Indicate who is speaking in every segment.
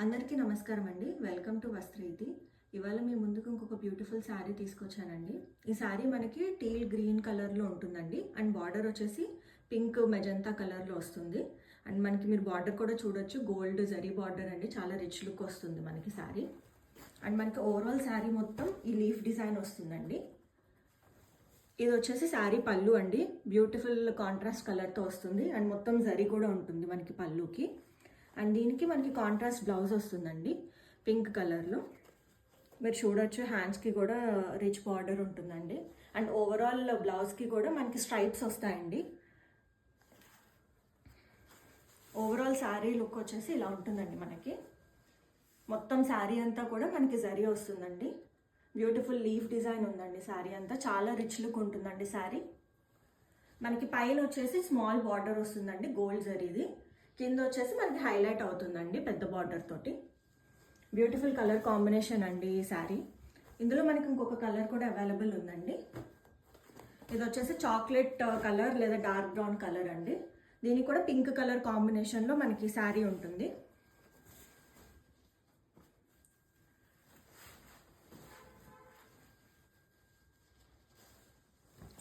Speaker 1: అందరికీ నమస్కారం అండి. వెల్కమ్ టు వస్త్రీతి. ఇవాళ మీ ముందుకు ఇంకొక బ్యూటిఫుల్ శారీ తీసుకొచ్చానండి. ఈ శారీ మనకి టీల్ గ్రీన్ కలర్లో ఉంటుందండి. అండ్ బార్డర్ వచ్చేసి పింక్ మెజంతా కలర్లో వస్తుంది. అండ్ మనకి మీరు బార్డర్ కూడా చూడొచ్చు, గోల్డ్ జరీ బార్డర్ అండి. చాలా రిచ్ లుక్ వస్తుంది మనకి శారీ. అండ్ మనకి ఓవరాల్ శారీ మొత్తం ఈ లీఫ్ డిజైన్ వస్తుందండి. ఇది వచ్చేసి శారీ పళ్ళు అండి. బ్యూటిఫుల్ కాంట్రాస్ట్ కలర్తో వస్తుంది. అండ్ మొత్తం జరీ కూడా ఉంటుంది మనకి పళ్ళుకి. అండ్ దీనికి మనకి కాంట్రాస్ట్ బ్లౌజ్ వస్తుందండి పింక్ కలర్లో. మీరు చూడొచ్చు, హ్యాండ్స్కి కూడా రిచ్ బార్డర్ ఉంటుందండి. అండ్ ఓవరాల్ బ్లౌజ్కి కూడా మనకి స్ట్రైప్స్ వస్తాయండి. ఓవరాల్ శారీ లుక్ వచ్చేసి ఇలా ఉంటుందండి మనకి. మొత్తం శారీ అంతా కూడా మనకి జరీ వస్తుందండి. బ్యూటిఫుల్ లీఫ్ డిజైన్ ఉందండి శారీ అంతా. చాలా రిచ్ లుక్ ఉంటుందండి శారీ. మనకి పైన వచ్చేసి స్మాల్ బార్డర్ వస్తుందండి గోల్డ్ జరీది. కింద వచ్చేసి మనకి హైలైట్ అవుతుందండి పెద్ద బార్డర్ తోటి. బ్యూటిఫుల్ కలర్ కాంబినేషన్ అండి ఈ శారీ. ఇందులో మనకి ఇంకొక కలర్ కూడా అవైలబుల్ ఉందండి. ఇది వచ్చేసి చాక్లెట్ కలర్ లేదా డార్క్ బ్రౌన్ కలర్ అండి. దీనికి కూడా పింక్ కలర్ కాంబినేషన్లో మనకి శారీ ఉంటుంది.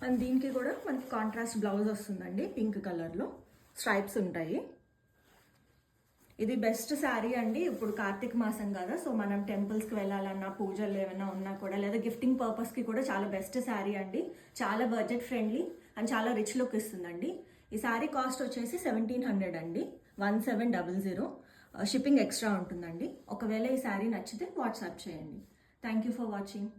Speaker 1: అండ్ దీనికి కూడా మనకి కాంట్రాస్ట్ బ్లౌజ్ వస్తుందండి. పింక్ కలర్లో స్ట్రైప్స్ ఉంటాయి. ఇది బెస్ట్ శారీ అండి. ఇప్పుడు కార్తీక మాసం కదా, సో మనం టెంపుల్స్కి వెళ్ళాలన్నా, పూజలు ఏమైనా ఉన్నా కూడా, లేదా గిఫ్టింగ్ పర్పస్కి కూడా చాలా బెస్ట్ శారీ అండి. చాలా బడ్జెట్ ఫ్రెండ్లీ అండ్ చాలా రిచ్ లుక్ ఇస్తుందండి. ఈ శారీ కాస్ట్ వచ్చేసి 1700 అండి. 1700. షిప్పింగ్ ఎక్స్ట్రా ఉంటుందండి. ఒకవేళ ఈ శారీ నచ్చితే వాట్సాప్ చేయండి. Thank you for watching.